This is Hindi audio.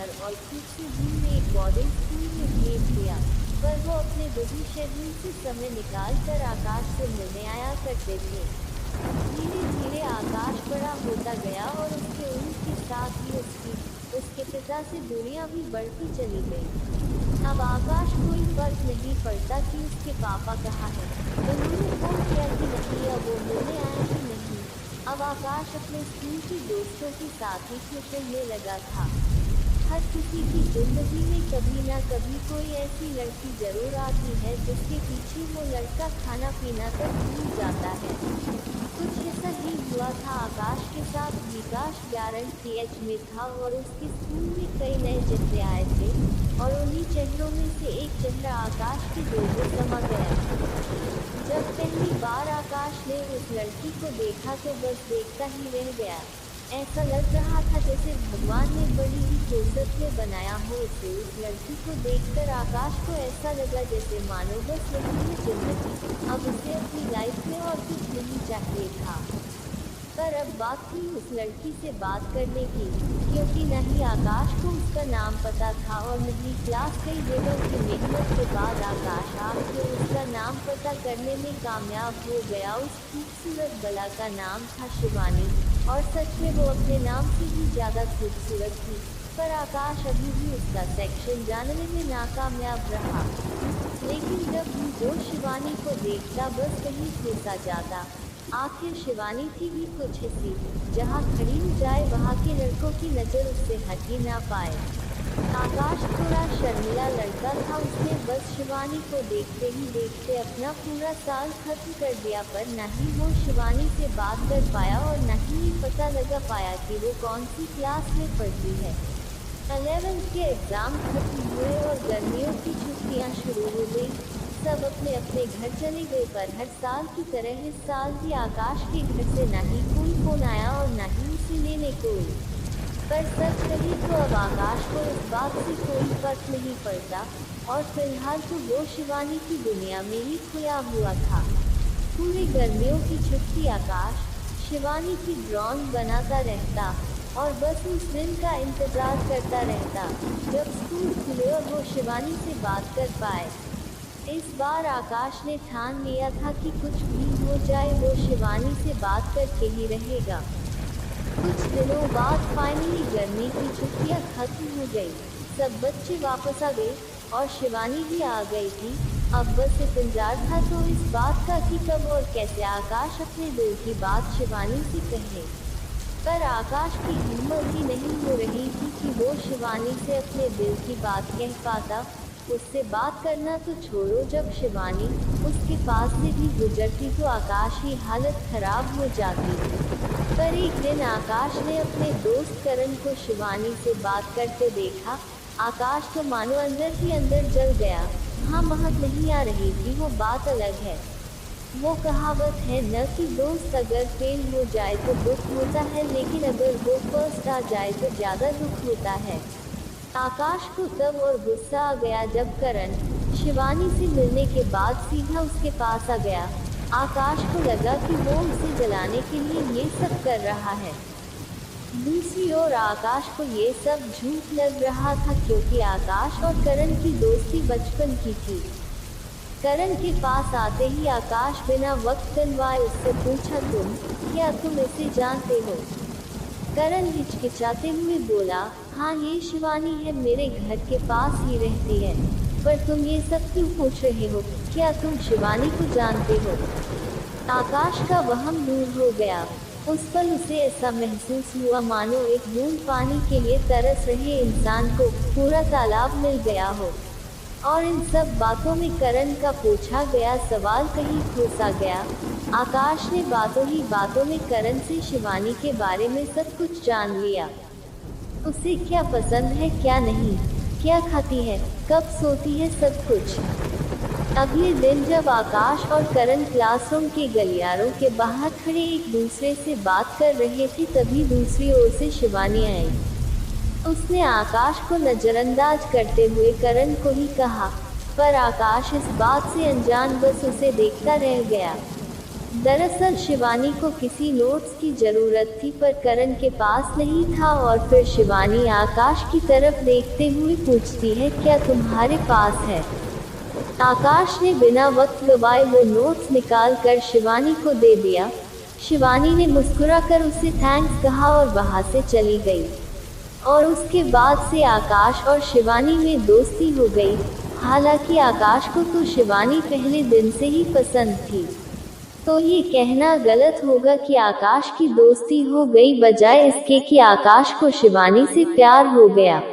घर और खुद से दूर एक बोर्डिंग स्कूल में भेज दिया, पर वो अपने बिजी शेड्यूल से समय निकाल कर आकाश से मिलने आया करते थे। धीरे धीरे आकाश बड़ा होता गया और उसके उम्र के साथ ही उसके पिता से दूरियां भी बढ़ती चली गई। अब आकाश कोई फर्क नहीं पड़ता कि उसके पापा कहाँ हैं, उन्होंने फोन किया कि नहीं या वो मिलने आए कि नहीं। अब आकाश अपने स्कूल के दोस्तों के साथ ही खुश रहने लगा था। हर किसी की जिंदगी में कभी ना कभी कोई ऐसी लड़की जरूर आती है जिसके पीछे वो लड़का खाना पीना तक भूल जाता है। कुछ ऐसा ही हुआ था आकाश के साथ। विकास 11th में था और उसके स्कूल में कई नए चेहरे आए थे और उन्हीं चेहरों में से एक चेहरा आकाश के दिल में समा गया। जब पहली बार आकाश ने उस लड़की को देखा तो बस देखता ही रह गया। ऐसा लग रहा था जैसे भगवान ने बड़ी ही फुर्सत में बनाया हो उसे। उस लड़की को देखकर आकाश को ऐसा लगा जैसे मानो बस यही है जिंदगी, अब उसे अपनी लाइफ में और कुछ नहीं चाहिए था। पर अब बात थी उस लड़की से बात करने की, क्योंकि न ही आकाश को उसका नाम पता था और न ही क्लास। कई दिनों की मेहनत के बाद आकाश आखिर उसका नाम पता करने में कामयाब हो गया। उस खूबसूरत बला का नाम था शिवानी और सच में वो अपने नाम से भी ज़्यादा खूबसूरत थी। पर आकाश अभी भी उसका सेक्शन जानने में नाकामयाब रहा। लेकिन जब भी वो शिवानी को देखता बस कहीं खो सा जाता। आखिर शिवानी थी भी कुछ ऐसी, जहाँ खड़ी हो जाए वहाँ के लड़कों की नज़र उससे हट ही ना पाए। आकाश थोड़ा शर्मिला लड़का था। उसने बस शिवानी को देखते ही देखते अपना पूरा साल खत्म कर दिया, पर न ही वो शिवानी से बात कर पाया और न ही ये पता लगा पाया कि वो कौन सी क्लास में पढ़ती है। 11th के एग्ज़ाम खत्म हुए और गर्मियों की छुट्टियाँ शुरू हो गई। सब अपने अपने घर चले गए, पर हर साल की तरह इस साल भी आकाश के घर से न ही कोई फोन आया और न ही उसे लेने कोई। पर सच कही तो अब आकाश को इस बात से कोई फर्क नहीं पड़ता और फिलहाल तो वो शिवानी की दुनिया में ही खोया हुआ था। पूरी गर्मियों की छुट्टी आकाश शिवानी की ड्राइंग बनाता रहता और बस उस दिन का इंतजार करता रहता जब स्कूल खुले और वो शिवानी से बात कर पाए। इस बार आकाश ने ठान लिया था कि कुछ भी हो जाए वो शिवानी से बात करके ही रहेगा। कुछ दिनों बाद फाइनली गर्मी की छुट्टियां खत्म हो गई। सब बच्चे वापस आ गए और शिवानी भी आ गई थी। अब बस इंतजार था तो इस बात का कि कब और कैसे आकाश अपने दिल की बात शिवानी से कहे। पर आकाश की हिम्मत ही नहीं हो रही थी कि वो शिवानी से अपने दिल की बात कह पाता। उससे बात करना तो छोड़ो, जब शिवानी उसके पास से भी गुजरती तो आकाश की हालत खराब हो जाती। पर एक दिन आकाश ने अपने दोस्त करण को शिवानी से बात करते देखा। आकाश तो मानो अंदर ही अंदर जल गया। हाँ, महक नहीं आ रही थी, वो बात अलग है। वो कहावत है न कि दोस्त अगर फेल हो जाए तो दुख होता है, लेकिन अगर वो फर्स्ट आ जाए तो ज़्यादा दुख होता है। आकाश को तब और गुस्सा आ गया जब करण शिवानी से मिलने के बाद सीधा उसके पास आ गया। आकाश को लगा कि वो उसे जलाने के लिए ये सब कर रहा है। दूसरी ओर आकाश को ये सब झूठ लग रहा था, क्योंकि आकाश और करण की दोस्ती बचपन की थी। करण के पास आते ही आकाश बिना वक्त गंवाए उससे पूछा, क्या तुम इसे जानते हो? करण हिचकिचाते हुए बोला, हाँ ये शिवानी है, मेरे घर के पास ही रहती है। पर तुम ये सब क्यों पूछ रहे हो? क्या तुम शिवानी को जानते हो? आकाश का वहम दूर हो गया। उस पल उसे ऐसा महसूस हुआ मानो एक बूंद पानी के लिए तरस रहे इंसान को पूरा तालाब मिल गया हो। और इन सब बातों में करण का पूछा गया सवाल कहीं खो सा गया। आकाश ने बातों ही बातों में करण से शिवानी के बारे में सब कुछ जान लिया। उसे क्या पसंद है, क्या नहीं, क्या खाती है, कब सोती है, सब कुछ। अगले दिन जब आकाश और करण क्लासरूम के गलियारों के बाहर खड़े एक दूसरे से बात कर रहे थे, तभी दूसरी ओर से शिवानी आई। उसने आकाश को नजरअंदाज करते हुए करण को ही कहा, पर आकाश इस बात से अनजान बस उसे देखता रह गया। दरअसल शिवानी को किसी नोट्स की जरूरत थी पर करण के पास नहीं था और फिर शिवानी आकाश की तरफ देखते हुए पूछती है, क्या तुम्हारे पास है? आकाश ने बिना वक्त गवाए वो नोट्स निकाल कर शिवानी को दे दिया। शिवानी ने मुस्कुराकर उसे थैंक्स कहा और वहां से चली गई। और उसके बाद से आकाश और शिवानी में दोस्ती हो गई। हालांकि आकाश को तो शिवानी पहले दिन से ही पसंद थी, तो ये कहना गलत होगा कि आकाश की दोस्ती हो गई, बजाय इसके कि आकाश को शिवानी से प्यार हो गया।